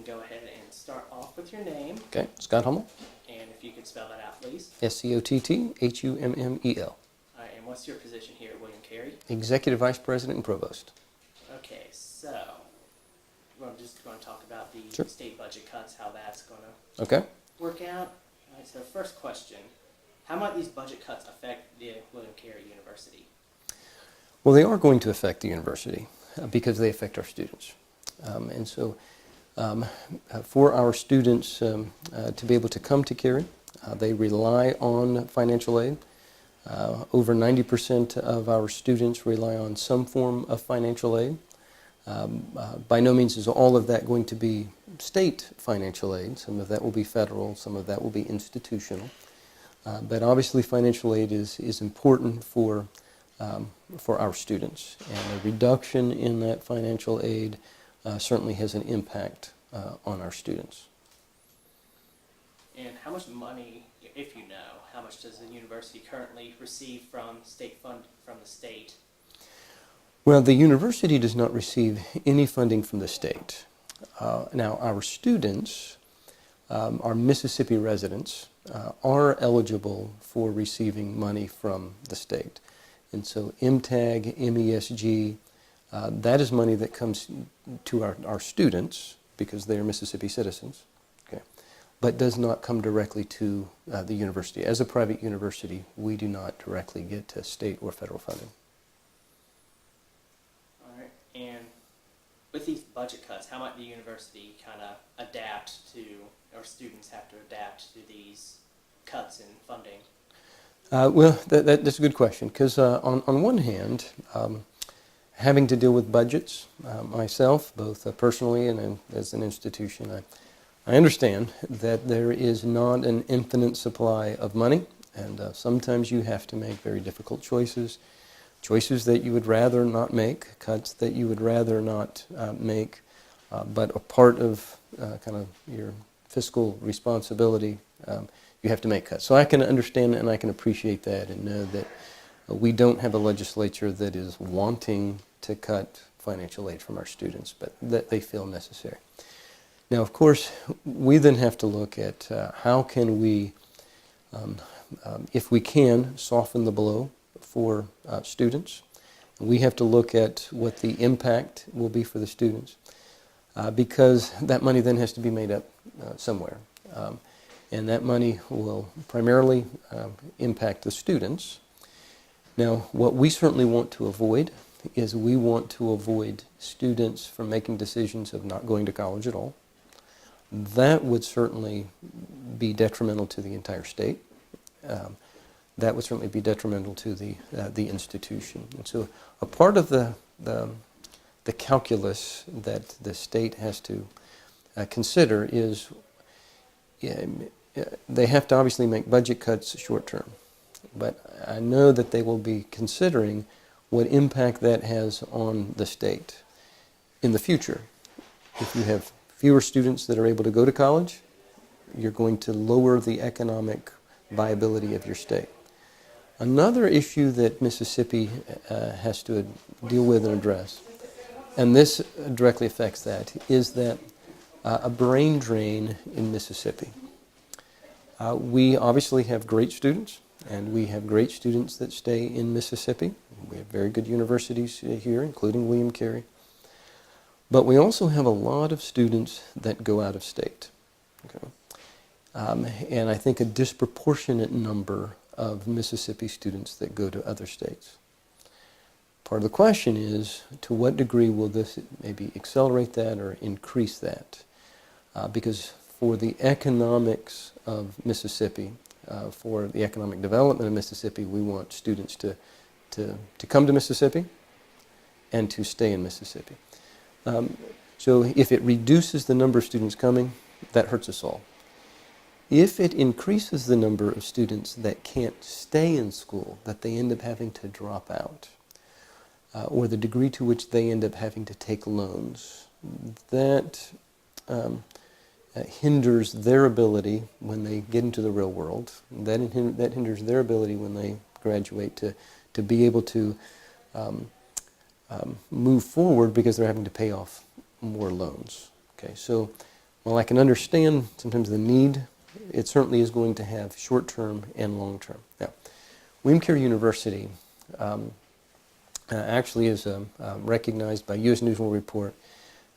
go ahead and start off with your name. Okay, Scott Hummel. And if you could spell that out, please. ScotthUmmel. All right, and what's your position here at William Carey? Executive Vice President and Provost. Okay, so we're just going to talk about the Sure. state budget cuts, how that's going to Okay. work out. All right, so first question, how might these budget cuts affect the William Carey University? Well, they are going to affect the university because they affect our students. For our students to be able to come to Carey, they rely on financial aid. Over 90% of our students rely on some form of financial aid. By no means is all of that going to be state financial aid. Some of that will be federal, some of that will be institutional. But obviously financial aid is important for our students. And a reduction in that financial aid certainly has an impact on our students. And how much money, if you know, how much does the university currently receive from state fund from the state? Well, the university does not receive any funding from the state. Now, our students, our Mississippi residents, are eligible for receiving money from the state. And so MTAG, MESG, that is money that comes to our students because they are Mississippi citizens, okay, but does not come directly to the university. As a private university, we do not directly get state or federal funding. All right, and with these budget cuts, how might the university kind of adapt to, or students have to adapt to these cuts in funding? Well, that's a good question, because on one hand, having to deal with budgets myself, both personally and as an institution, I understand that there is not an infinite supply of money, and sometimes you have to make very difficult choices that you would rather not make, cuts that you would rather not make, but a part of kind of your fiscal responsibility, you have to make cuts. So I can understand and I can appreciate that and know that we don't have a legislature that is wanting to cut financial aid from our students, but that they feel necessary. Now, of course, we then have to look at how can we, if we can, soften the blow for students. We have to look at what the impact will be for the students because that money then has to be made up somewhere. And that money will primarily impact the students. Now, what we certainly want to avoid is we want to avoid students from making decisions of not going to college at all. That would certainly be detrimental to the entire state. That would certainly be detrimental to the institution. And so a part of the calculus that the state has to consider is they have to obviously make budget cuts short term. But I know that they will be considering what impact that has on the state in the future. If you have fewer students that are able to go to college, you're going to lower the economic viability of your state. Another issue that Mississippi has to deal with and address, and this directly affects that, is that a brain drain in Mississippi. We obviously have great students, and we have great students that stay in Mississippi. We have very good universities here, including William Carey. But we also have a lot of students that go out of state. Okay? And I think a disproportionate number of Mississippi students that go to other states. Part of the question is, to what degree will this maybe accelerate that or increase that? Because for the economics of Mississippi, for the economic development of Mississippi, we want students to come to Mississippi and to stay in Mississippi. So if it reduces the number of students coming, that hurts us all. If it increases the number of students that can't stay in school, that they end up having to drop out, or the degree to which they end up having to take loans, that hinders their ability when they get into the real world. That hinders their ability when they graduate to be able to move forward because they're having to pay off more loans. Okay, so while I can understand sometimes the need, it certainly is going to have short-term and long-term. Now, William Carey University actually is recognized by U.S. News and World Report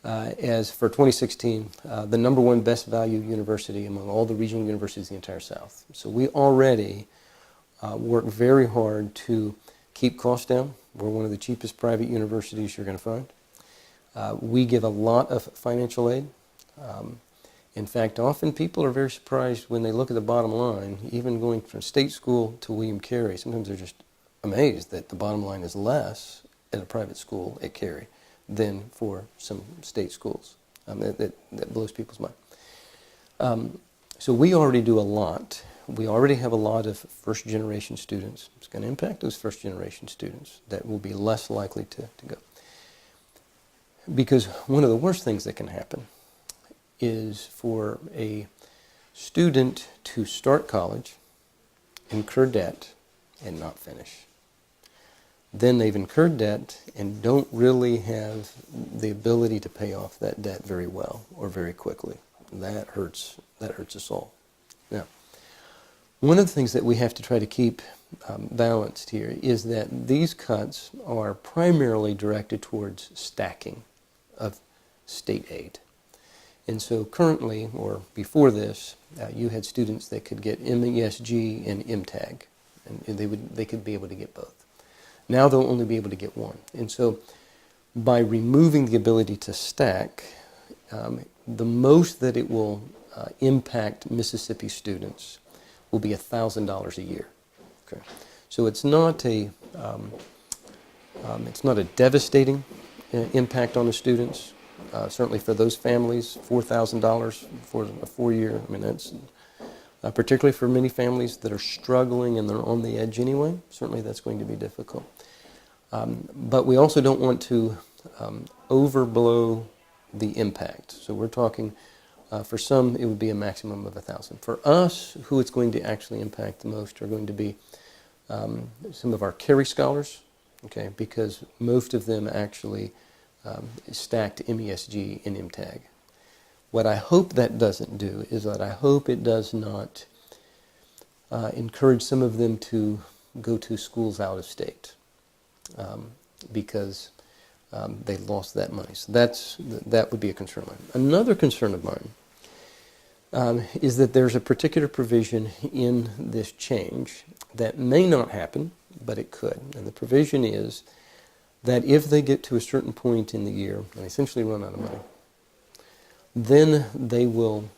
as, for 2016, the #1 best value university among all the regional universities in the entire South. So we already work very hard to keep costs down. We're one of the cheapest private universities you're going to find. We give a lot of financial aid. In fact, often people are very surprised when they look at the bottom line, even going from state school to William Carey. Sometimes they're just amazed that the bottom line is less at a private school at Carey than for some state schools. That blows people's mind. So we already do a lot. We already have a lot of first-generation students. It's going to impact those first-generation students that will be less likely to go. Because one of the worst things that can happen is for a student to start college, incur debt, and not finish. Then they've incurred debt and don't really have the ability to pay off that debt very well or very quickly. That hurts us all. Now, one of the things that we have to try to keep balanced here is that these cuts are primarily directed towards stacking of state aid. And so currently, or before this, you had students that could get MESG and MTAG, and they could be able to get both. Now they'll only be able to get one. And so by removing the ability to stack, the most that it will impact Mississippi students will be $1,000 a year. Okay. So it's not a devastating impact on the students. Certainly for those families, $4,000 for a 4-year, I mean, that's particularly for many families that are struggling and they're on the edge anyway, certainly that's going to be difficult. But we also don't want to overblow the impact. So we're talking, for some, it would be a maximum of $1,000. For us, who it's going to actually impact the most are going to be some of our Carey scholars, okay, because most of them actually stacked MESG and MTAG. What I hope that doesn't do is that I hope it does not encourage some of them to go to schools out of state because they lost that money. So that would be a concern of mine. Another concern of mine is that there's a particular provision in this change that may not happen, but it could. And the provision is that if they get to a certain point in the year and essentially run out of money, then they will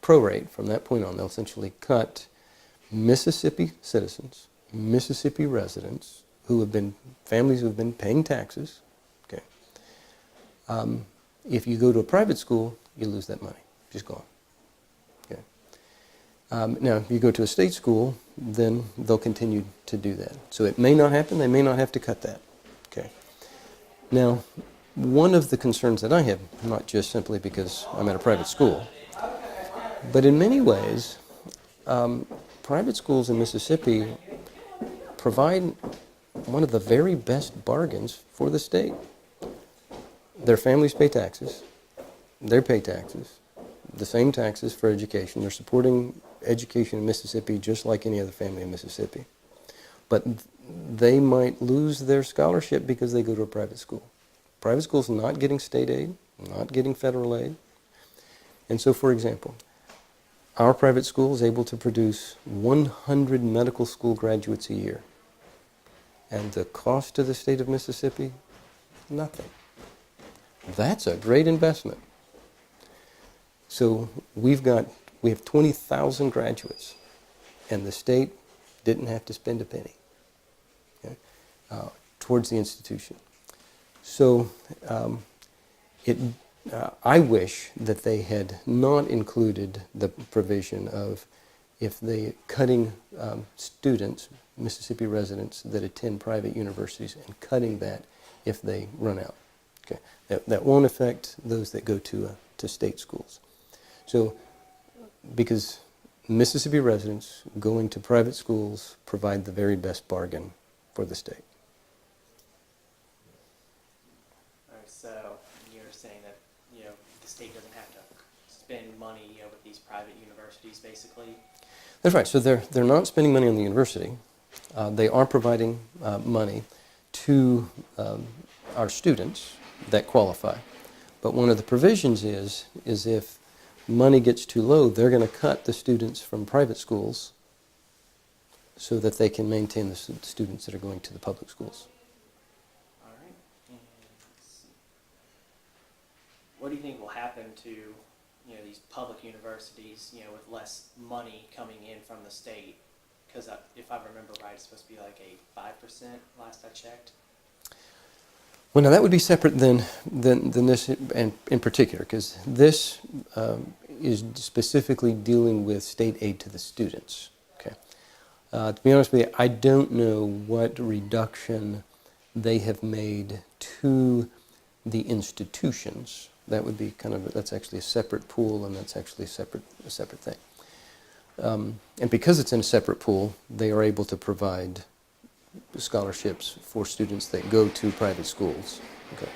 prorate from that point on. They'll essentially cut Mississippi citizens, Mississippi residents families who have been paying taxes. Okay. If you go to a private school, you lose that money. Just gone. Okay. Now, if you go to a state school, then they'll continue to do that. So it may not happen. They may not have to cut that. Okay. Now, one of the concerns that I have, not just simply because I'm at a private school, but in many ways, private schools in Mississippi provide one of the very best bargains for the state. Their families pay taxes. They pay taxes, the same taxes for education. They're supporting education in Mississippi just like any other family in Mississippi. But they might lose their scholarship because they go to a private school. Private schools not getting state aid, not getting federal aid. And so, for example, our private school is able to produce 100 medical school graduates a year. And the cost to the state of Mississippi, nothing. That's a great investment. So we have 20,000 graduates, and the state didn't have to spend a penny, okay, towards the institution. So I wish that they had not included the provision of if they cutting students, Mississippi residents that attend private universities, and cutting that if they run out. Okay, that won't affect those that go to state schools. So, because Mississippi residents going to private schools provide the very best bargain for the state. All right, so you're saying that the state doesn't have to private universities, basically. That's right. So they're not spending money on the university. They are providing money to our students that qualify. But one of the provisions is if money gets too low, they're going to cut the students from private schools so that they can maintain the students that are going to the public schools. All right. And let's see. What do you think will happen to these public universities, with less money coming in from the state? Because if I remember right, it's supposed to be like a 5% last I checked. Well, now that would be separate than this in particular, because this is specifically dealing with state aid to the students. Okay. To be honest with you, I don't know what reduction they have made to the institutions. That would be that's actually a separate pool, and that's actually a separate thing. And because it's in a separate pool, they are able to provide scholarships for students that go to private schools. Okay.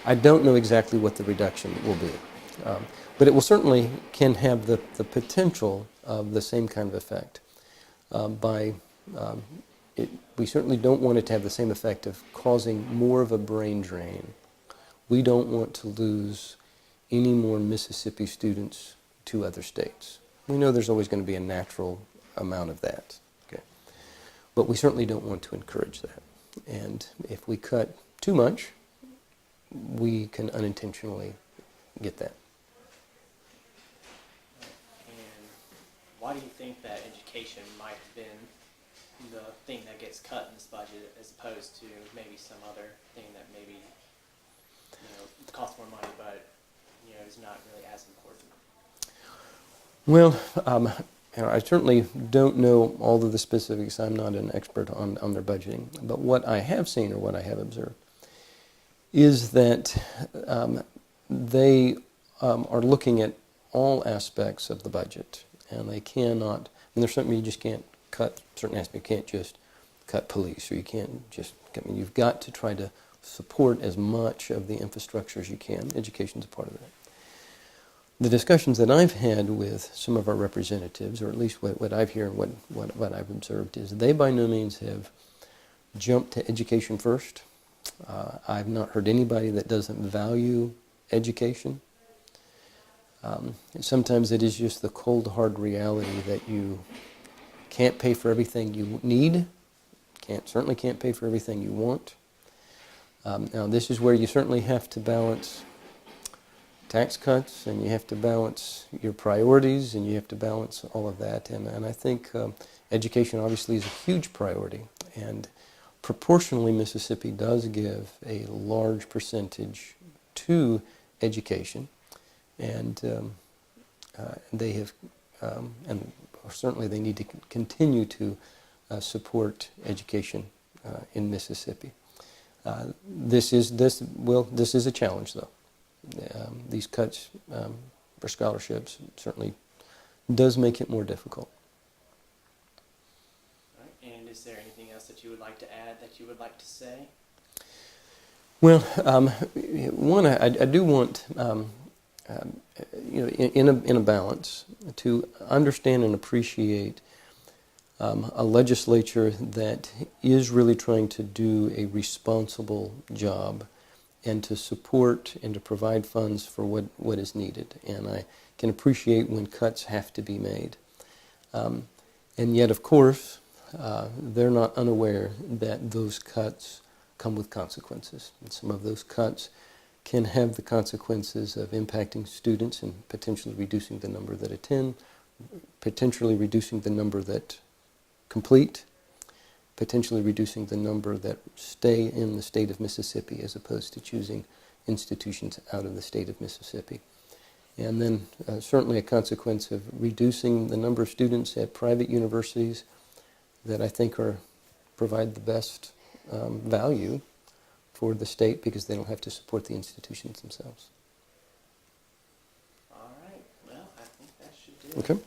I don't know exactly what the reduction will be, but it will certainly can have the potential of the same kind of effect. We certainly don't want it to have the same effect of causing more of a brain drain. We don't want to lose any more Mississippi students to other states. We know there's always going to be a natural amount of that, okay? But we certainly don't want to encourage that. And if we cut too much, we can unintentionally get that. And why do you think that education might have been the thing that gets cut in this budget as opposed to maybe some other thing that maybe costs more money but is not really as important? Well, I certainly don't know all of the specifics. I'm not an expert on their budgeting. But what I have seen or what I have observed is that they are looking at all aspects of the budget, and they cannot, there's something you just can't cut, certain aspects. You can't just cut police, or you can't just, you've got to try to support as much of the infrastructure as you can. Education's a part of that. The discussions that I've had with some of our representatives, or at least what I've heard, what I've observed, is they by no means have jumped to education first. I've not heard anybody that doesn't value education. Sometimes it is just the cold, hard reality that you can't pay for everything you need, certainly can't pay for everything you want. Now this is where you certainly have to balance tax cuts, and you have to balance your priorities, and you have to balance all of that. And I think education obviously is a huge priority, and proportionally Mississippi does give a large percentage to education, and they have, and certainly they need to continue to support education in Mississippi. This is a challenge, though. These cuts for scholarships certainly does make it more difficult. All right. And is there anything else that you would like to add, that you would like to say? Well, one, I do want, in a balance, to understand and appreciate a legislature that is really trying to do a responsible job and to support and to provide funds for what is needed. And I can appreciate when cuts have to be made. And yet, of course, they're not unaware that those cuts come with consequences. And some of those cuts can have the consequences of impacting students and potentially reducing the number that attend, potentially reducing the number that complete, potentially reducing the number that stay in the state of Mississippi as opposed to choosing institutions out of the state of Mississippi. And then certainly a consequence of reducing the number of students at private universities that I think provide the best value for the state because they don't have to support the institutions themselves. All right. Well, I think that should do it. Okay.